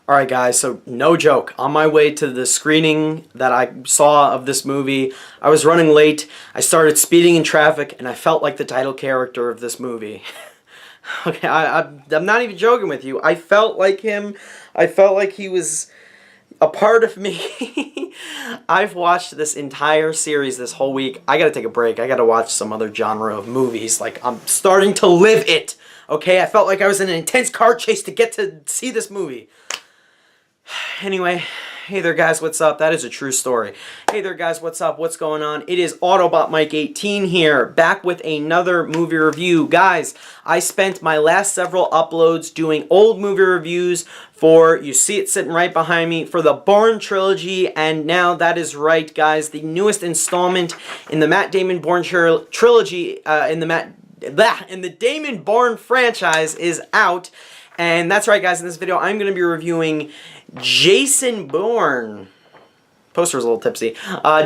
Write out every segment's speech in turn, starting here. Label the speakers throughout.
Speaker 1: Alright guys, so no joke, on my way to the screening that I saw of this movie, I was running late, I started speeding in traffic, and I felt like the title character of this movie. Okay, I'm not even joking with you. I felt like him. I felt like he was a part of me. I've watched this entire series this whole week. I gotta take a break. I gotta watch some other genre of movies. Like, I'm starting to live it. Okay, I felt like I was in an intense car chase to get to see this movie. Anyway, hey there guys, what's up? That is a true story. Hey there guys, what's up? What's going on? It is Autobot Mike 18 here, back with another movie review. Guys, I spent my last several uploads doing old movie reviews for, you see it sitting right behind me, for the Bourne trilogy, and now that is right, guys, the newest installment in the Matt Damon Bourne trilogy, in the Damon Bourne franchise is out. And that's right, guys, in this video, I'm going to be reviewing Jason Bourne. Poster's a little tipsy.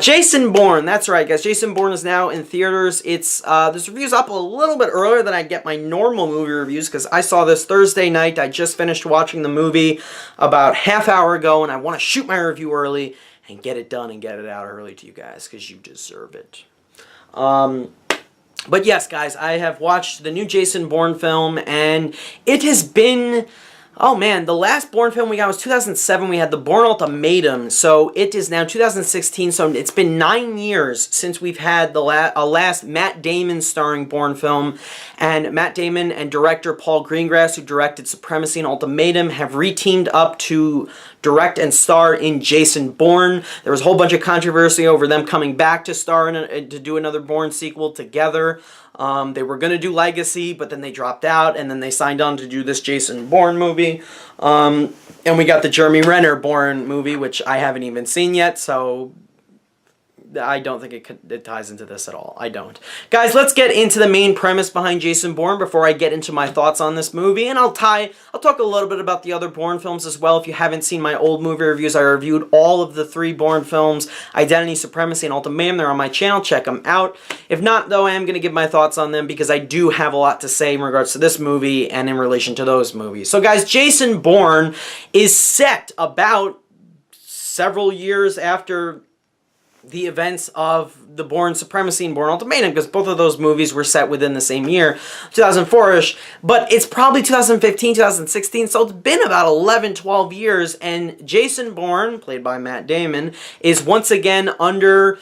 Speaker 1: Jason Bourne, that's right, guys. Jason Bourne is now in theaters. It's this review's up a little bit earlier than I get my normal movie reviews because I saw this Thursday night. I just finished watching the movie about half hour ago, and I want to shoot my review early and get it done and get it out early to you guys because you deserve it. But yes, guys, I have watched the new Jason Bourne film, and it has been... Oh man, the last Bourne film we got was 2007. We had the Bourne Ultimatum, so it is now 2016, so it's been 9 years since we've had the last Matt Damon starring Bourne film, and Matt Damon and director Paul Greengrass, who directed Supremacy and Ultimatum, have re-teamed up to direct and star in Jason Bourne. There was a whole bunch of controversy over them coming back to star in to do another Bourne sequel together. They were going to do Legacy, but then they dropped out, and then they signed on to do this Jason Bourne movie. And we got the Jeremy Renner Bourne movie, which I haven't even seen yet, so I don't think it ties into this at all. I don't. Guys, let's get into the main premise behind Jason Bourne before I get into my thoughts on this movie, and I'll talk a little bit about the other Bourne films as well. If you haven't seen my old movie reviews, I reviewed all of the 3 Bourne films, Identity, Supremacy, and Ultimatum. They're on my channel. Check them out. If not, though, I am going to give my thoughts on them because I do have a lot to say in regards to this movie and in relation to those movies. So, guys, Jason Bourne is set about several years after the events of the Bourne Supremacy and Bourne Ultimatum, because both of those movies were set within the same year, 2004-ish, but it's probably 2015, 2016, so it's been about 11, 12 years, and Jason Bourne, played by Matt Damon, is once again under,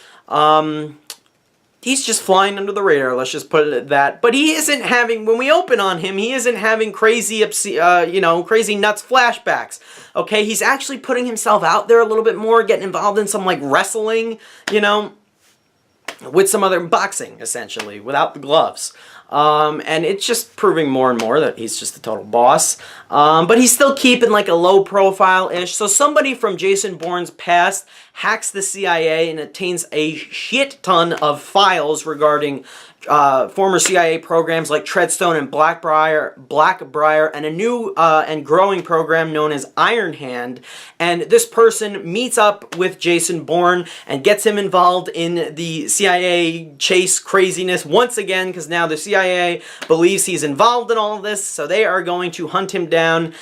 Speaker 1: he's just flying under the radar, let's just put it at that. But he isn't having, when we open on him, he isn't having crazy, crazy nuts flashbacks. Okay, he's actually putting himself out there a little bit more, getting involved in some, like, wrestling, with some other boxing, essentially, without the gloves. And it's just proving more and more that he's just a total boss. But he's still keeping like a low profile-ish. So somebody from Jason Bourne's past hacks the CIA and obtains a shit ton of files regarding former CIA programs like Treadstone and Blackbriar, and a new and growing program known as Iron Hand. And this person meets up with Jason Bourne and gets him involved in the CIA chase craziness once again, because now the CIA believes he's involved in all of this, so they are going to hunt him down.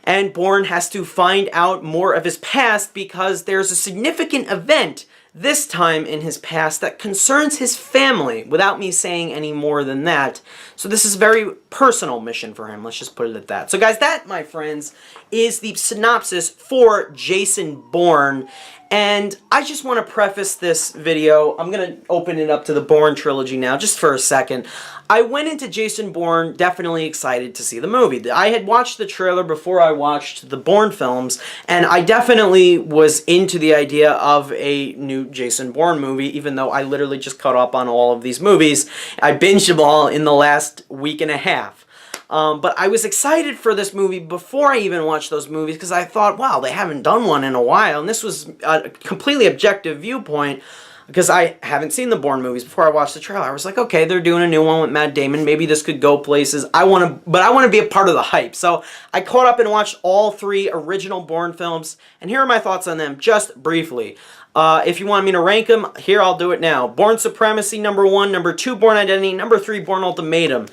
Speaker 1: And Bourne has to find out more of his past because there's a significant event this time in his past that concerns his family, without me saying any more than that. So this is a very personal mission for him, let's just put it at that. So guys, that, my friends, is the synopsis for Jason Bourne. And I just want to preface this video, I'm going to open it up to the Bourne trilogy now, just for a second. I went into Jason Bourne definitely excited to see the movie. I had watched the trailer before I watched the Bourne films, and I definitely was into the idea of a new Jason Bourne movie, even though I literally just caught up on all of these movies. I binged them all in the last week and a half. But I was excited for this movie before I even watched those movies because I thought, wow, they haven't done one in a while. And this was a completely objective viewpoint because I haven't seen the Bourne movies before I watched the trailer. I was like, okay, they're doing a new one with Matt Damon. Maybe this could go places. But I want to be a part of the hype. So I caught up and watched all 3 original Bourne films. And here are my thoughts on them, just briefly. If you want me to rank them, here I'll do it now. Bourne Supremacy, number 1. Number 2, Bourne Identity. Number 3, Bourne Ultimatum.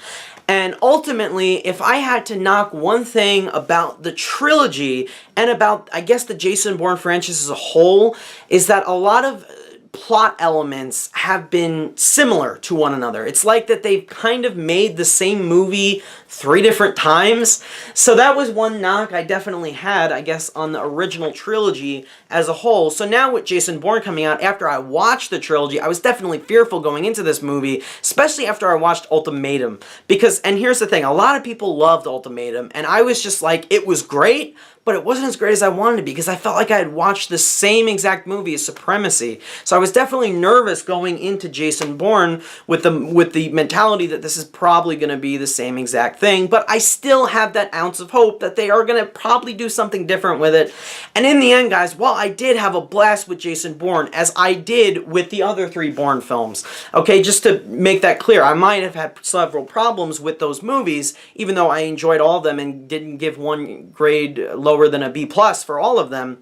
Speaker 1: And ultimately, if I had to knock one thing about the trilogy and about, I guess, the Jason Bourne franchise as a whole, is that a lot of plot elements have been similar to one another. It's like that they've kind of made the same movie 3 different times. So that was one knock I definitely had, I guess, on the original trilogy as a whole. So now with Jason Bourne coming out, after I watched the trilogy, I was definitely fearful going into this movie, especially after I watched Ultimatum. Because, and here's the thing, a lot of people loved Ultimatum, and I was just like, it was great, but it wasn't as great as I wanted to be, because I felt like I had watched the same exact movie as Supremacy. So I was definitely nervous going into Jason Bourne with the mentality that this is probably going to be the same exact thing, but I still have that ounce of hope that they are going to probably do something different with it. And in the end, guys, while I did have a blast with Jason Bourne, as I did with the other 3 Bourne films, okay, just to make that clear, I might have had several problems with those movies, even though I enjoyed all of them and didn't give one grade lower than a B+ for all of them.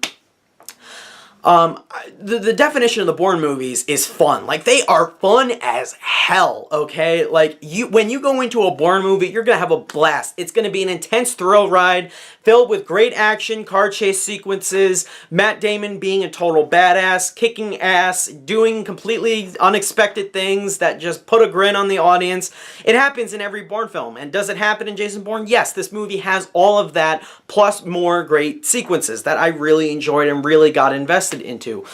Speaker 1: The definition of the Bourne movies is fun. Like, they are fun as hell, okay? Like, when you go into a Bourne movie, you're gonna have a blast. It's gonna be an intense thrill ride filled with great action, car chase sequences, Matt Damon being a total badass, kicking ass, doing completely unexpected things that just put a grin on the audience. It happens in every Bourne film. And does it happen in Jason Bourne? Yes, this movie has all of that, plus more great sequences that I really enjoyed and really got invested into.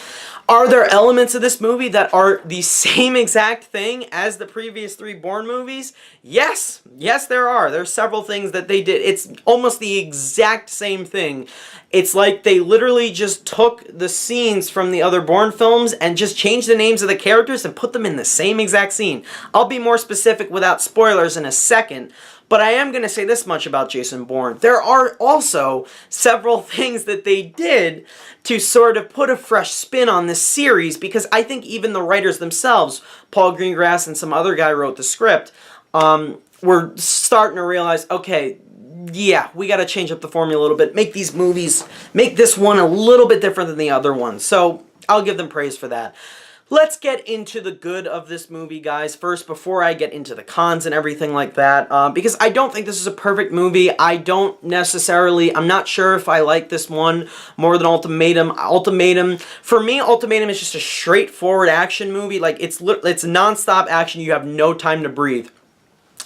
Speaker 1: Are there elements of this movie that are the same exact thing as the previous 3 Bourne movies? Yes. Yes, there are. There's several things that they did. It's almost the exact same thing. It's like they literally just took the scenes from the other Bourne films and just changed the names of the characters and put them in the same exact scene. I'll be more specific without spoilers in a second. But I am going to say this much about Jason Bourne. There are also several things that they did to sort of put a fresh spin on this series, because I think even the writers themselves, Paul Greengrass and some other guy wrote the script, were starting to realize, okay, yeah, we got to change up the formula a little bit, make these movies, make this one a little bit different than the other ones. So I'll give them praise for that. Let's get into the good of this movie, guys, first, before I get into the cons and everything like that, because I don't think this is a perfect movie. I'm not sure if I like this one more than Ultimatum. For me, Ultimatum is just a straightforward action movie. Like, it's nonstop action. You have no time to breathe.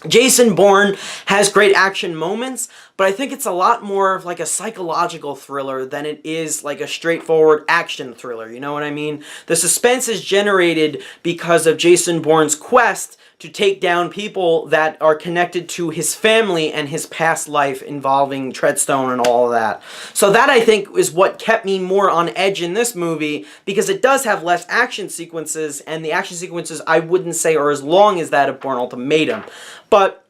Speaker 1: Jason Bourne has great action moments, but I think it's a lot more of like a psychological thriller than it is like a straightforward action thriller, you know what I mean? The suspense is generated because of Jason Bourne's quest to take down people that are connected to his family and his past life involving Treadstone and all of that. So that, I think, is what kept me more on edge in this movie, because it does have less action sequences, and the action sequences I wouldn't say are as long as that of Bourne Ultimatum. But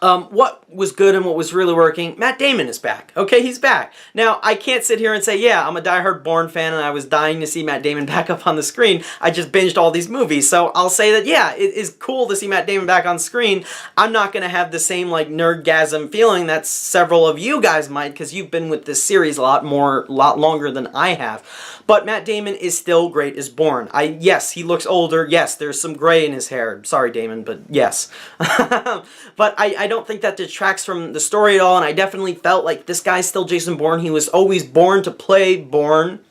Speaker 1: what was good and what was really working, Matt Damon is back. Okay, he's back. Now, I can't sit here and say, yeah, I'm a diehard Bourne fan and I was dying to see Matt Damon back up on the screen. I just binged all these movies. So I'll say that, yeah, it is cool to see Matt Damon back on screen. I'm not going to have the same, like, nerdgasm feeling that several of you guys might, because you've been with this series a lot longer than I have. But Matt Damon is still great as Bourne. Yes, he looks older. Yes, there's some gray in his hair. Sorry, Damon, but yes. But I don't think that detracts from the story at all, and I definitely felt like this guy's still Jason Bourne. He was always born to play Bourne.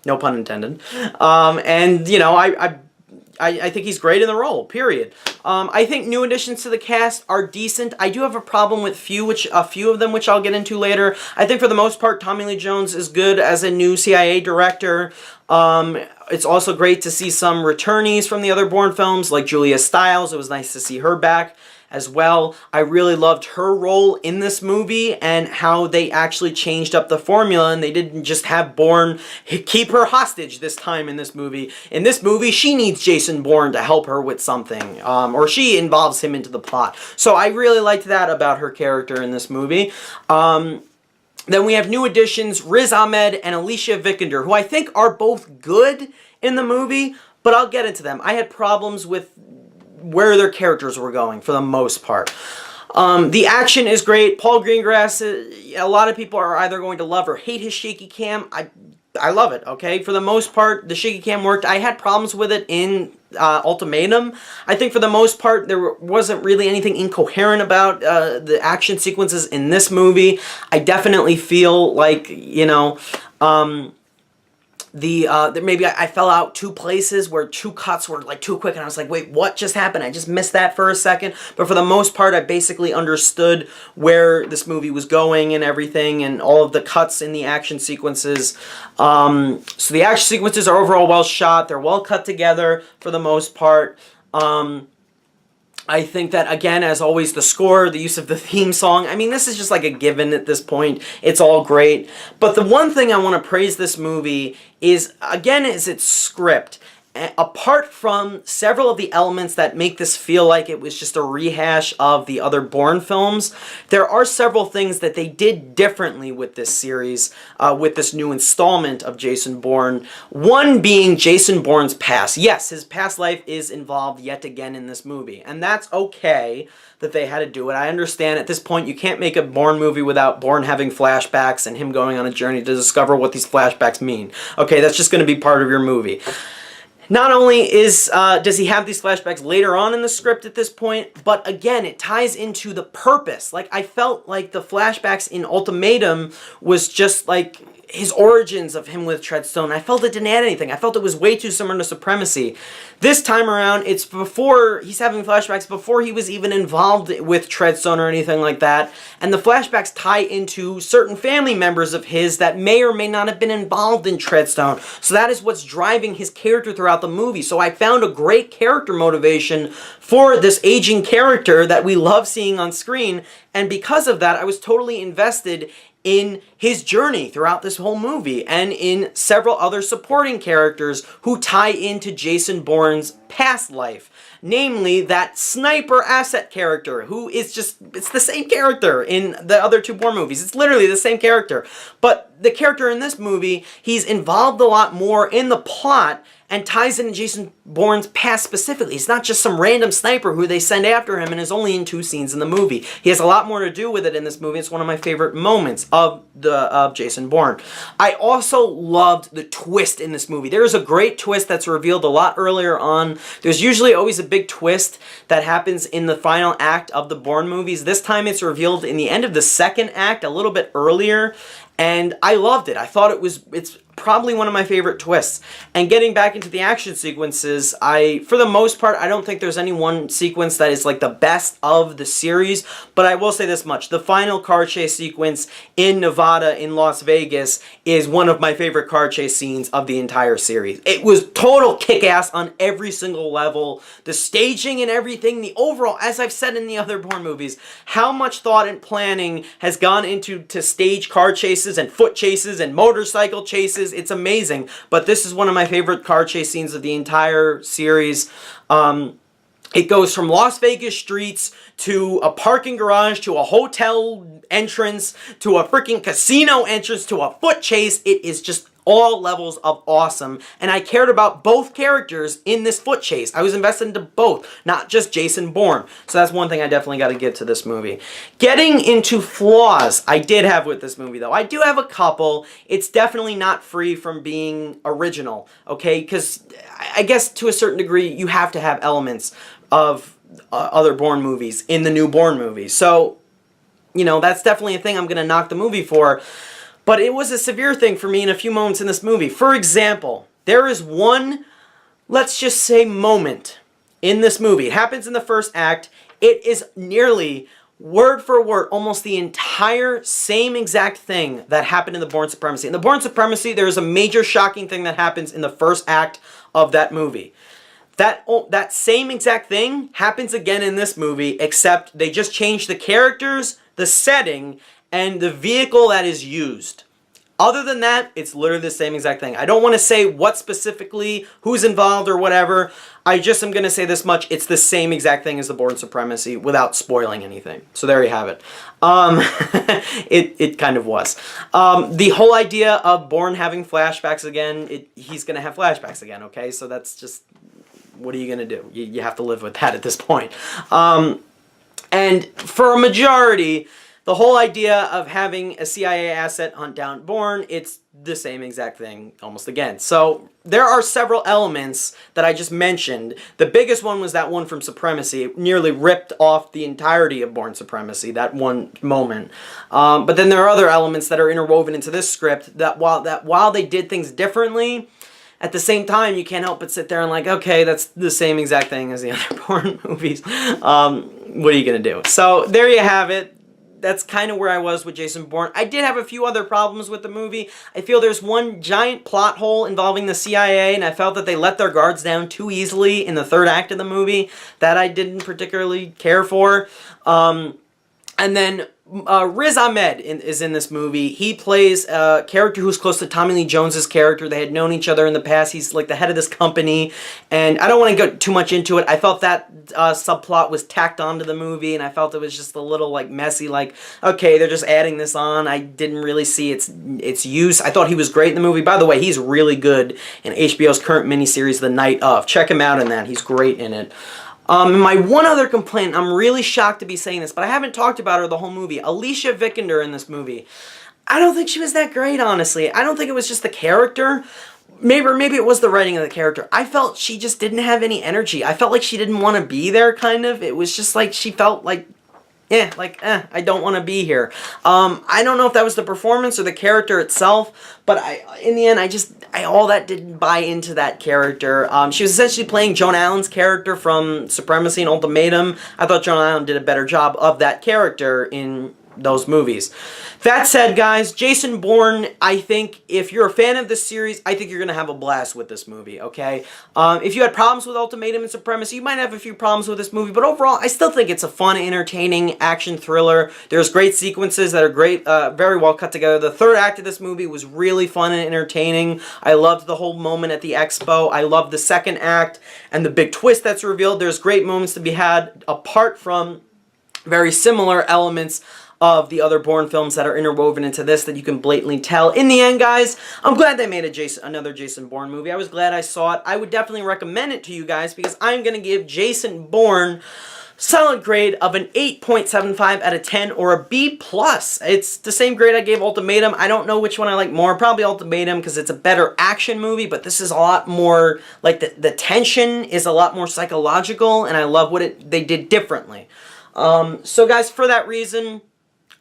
Speaker 1: No pun intended. And, you know, I think he's great in the role, period. I think new additions to the cast are decent. I do have a problem with a few of them, which I'll get into later. I think for the most part, Tommy Lee Jones is good as a new CIA director. It's also great to see some returnees from the other Bourne films, like Julia Stiles. It was nice to see her back as well. I really loved her role in this movie and how they actually changed up the formula, and they didn't just have Bourne keep her hostage this time in this movie. In this movie, she needs Jason Bourne to help her with something, or she involves him into the plot. So I really liked that about her character in this movie. Then we have new additions, Riz Ahmed and Alicia Vikander, who I think are both good in the movie, but I'll get into them. I had problems with where their characters were going for the most part. The action is great. Paul Greengrass, a lot of people are either going to love or hate his shaky cam. I love it, okay? For the most part, the shaky cam worked. I had problems with it in Ultimatum. I think for the most part, there wasn't really anything incoherent about the action sequences in this movie. I definitely feel like, you know, maybe I fell out two places where two cuts were like too quick, and I was like, wait, what just happened? I just missed that for a second. But for the most part, I basically understood where this movie was going and everything, and all of the cuts in the action sequences. So the action sequences are overall well shot. They're well cut together for the most part. I think that, again, as always, the score, the use of the theme song, I mean, this is just like a given at this point. It's all great. But the one thing I want to praise this movie is, again, is its script. Apart from several of the elements that make this feel like it was just a rehash of the other Bourne films, there are several things that they did differently with this series, with this new installment of Jason Bourne. One being Jason Bourne's past. Yes, his past life is involved yet again in this movie, and that's okay that they had to do it. I understand at this point you can't make a Bourne movie without Bourne having flashbacks and him going on a journey to discover what these flashbacks mean. Okay, that's just going to be part of your movie. Not only does he have these flashbacks later on in the script at this point, but again, it ties into the purpose. Like, I felt like the flashbacks in Ultimatum was just like his origins of him with Treadstone. I felt it didn't add anything. I felt it was way too similar to Supremacy. This time around, it's before he's having flashbacks, before he was even involved with Treadstone or anything like that. And the flashbacks tie into certain family members of his that may or may not have been involved in Treadstone. So that is what's driving his character throughout the movie. So I found a great character motivation for this aging character that we love seeing on screen. And because of that, I was totally invested in his journey throughout this whole movie, and in several other supporting characters who tie into Jason Bourne's past life. Namely, that sniper asset character, who is just, it's the same character in the other two Bourne movies. It's literally the same character. But the character in this movie, he's involved a lot more in the plot and ties into Jason Bourne's past specifically. He's not just some random sniper who they send after him and is only in 2 scenes in the movie. He has a lot more to do with it in this movie. It's one of my favorite moments of Jason Bourne. I also loved the twist in this movie. There is a great twist that's revealed a lot earlier on. There's usually always a big twist that happens in the final act of the Bourne movies. This time it's revealed in the end of the second act, a little bit earlier. And I loved it. I thought it's probably one of my favorite twists. And getting back into the action sequences, for the most part, I don't think there's any one sequence that is like the best of the series, but I will say this much. The final car chase sequence in Nevada, in Las Vegas, is one of my favorite car chase scenes of the entire series. It was total kick-ass on every single level. The staging and everything, the overall, as I've said in the other Bourne movies, how much thought and planning has gone into to stage car chases and foot chases and motorcycle chases. It's amazing. But this is one of my favorite car chase scenes of the entire series. It goes from Las Vegas streets to a parking garage to a hotel entrance to a freaking casino entrance to a foot chase. It is just all levels of awesome, and I cared about both characters in this foot chase. I was invested into both, not just Jason Bourne. So that's one thing I definitely got to give to this movie. Getting into flaws I did have with this movie, though. I do have a couple. It's definitely not free from being original, okay? Because I guess to a certain degree, you have to have elements of other Bourne movies in the new Bourne movie. So, you know, that's definitely a thing I'm going to knock the movie for. But it was a severe thing for me in a few moments in this movie. For example, there is one, let's just say, moment in this movie. It happens in the first act. It is nearly word for word, almost the entire same exact thing that happened in the Bourne Supremacy. In the Bourne Supremacy, there is a major shocking thing that happens in the first act of that movie. That same exact thing happens again in this movie, except they just change the characters, the setting, and the vehicle that is used. Other than that, it's literally the same exact thing. I don't want to say what specifically, who's involved or whatever. I just am going to say this much. It's the same exact thing as the Bourne Supremacy without spoiling anything. So there you have it. It kind of was. The whole idea of Bourne having flashbacks again, he's going to have flashbacks again, okay? So that's just, what are you going to do? You have to live with that at this point. And for a majority, the whole idea of having a CIA asset hunt down Bourne, it's the same exact thing almost again. So there are several elements that I just mentioned. The biggest one was that one from Supremacy. It nearly ripped off the entirety of Bourne Supremacy, that one moment. But then there are other elements that are interwoven into this script that while they did things differently, at the same time, you can't help but sit there and like, okay, that's the same exact thing as the other Bourne movies. What are you going to do? So there you have it. That's kind of where I was with Jason Bourne. I did have a few other problems with the movie. I feel there's one giant plot hole involving the CIA, and I felt that they let their guards down too easily in the third act of the movie. That I didn't particularly care for. And then Riz Ahmed is in this movie. He plays a character who's close to Tommy Lee Jones's character. They had known each other in the past. He's like the head of this company. And I don't want to go too much into it. I felt that subplot was tacked onto the movie, and I felt it was just a little like messy. Like, okay, they're just adding this on. I didn't really see its use. I thought he was great in the movie. By the way, he's really good in HBO's current miniseries, The Night Of. Check him out in that. He's great in it. My one other complaint, I'm really shocked to be saying this, but I haven't talked about her the whole movie. Alicia Vikander in this movie. I don't think she was that great, honestly. I don't think it was just the character. Maybe it was the writing of the character. I felt she just didn't have any energy. I felt like she didn't want to be there, kind of. It was just like she felt like, I don't want to be here. I don't know if that was the performance or the character itself, but in the end, all that didn't buy into that character. She was essentially playing Joan Allen's character from Supremacy and Ultimatum. I thought Joan Allen did a better job of that character in those movies. That said, guys, Jason Bourne, I think if you're a fan of this series, I think you're going to have a blast with this movie, okay? If you had problems with Ultimatum and Supremacy, you might have a few problems with this movie, but overall, I still think it's a fun, entertaining action thriller. There's great sequences that are great, very well cut together. The third act of this movie was really fun and entertaining. I loved the whole moment at the expo. I loved the second act and the big twist that's revealed. There's great moments to be had apart from very similar elements of the other Bourne films that are interwoven into this that you can blatantly tell. In the end, guys, I'm glad they made another Jason Bourne movie. I was glad I saw it. I would definitely recommend it to you guys because I'm going to give Jason Bourne solid grade of an 8.75 out of 10 or a B+. It's the same grade I gave Ultimatum. I don't know which one I like more. Probably Ultimatum because it's a better action movie, but this is a lot more, like the tension is a lot more psychological, and I love what they did differently. So guys, for that reason,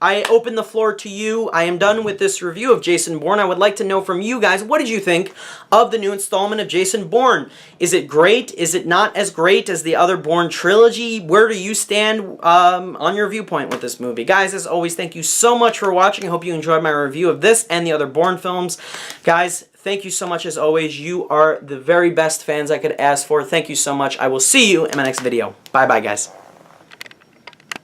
Speaker 1: I open the floor to you. I am done with this review of Jason Bourne. I would like to know from you guys, what did you think of the new installment of Jason Bourne? Is it great? Is it not as great as the other Bourne trilogy? Where do you stand on your viewpoint with this movie? Guys, as always, thank you so much for watching. I hope you enjoyed my review of this and the other Bourne films. Guys, thank you so much as always. You are the very best fans I could ask for. Thank you so much. I will see you in my next video. Bye-bye, guys.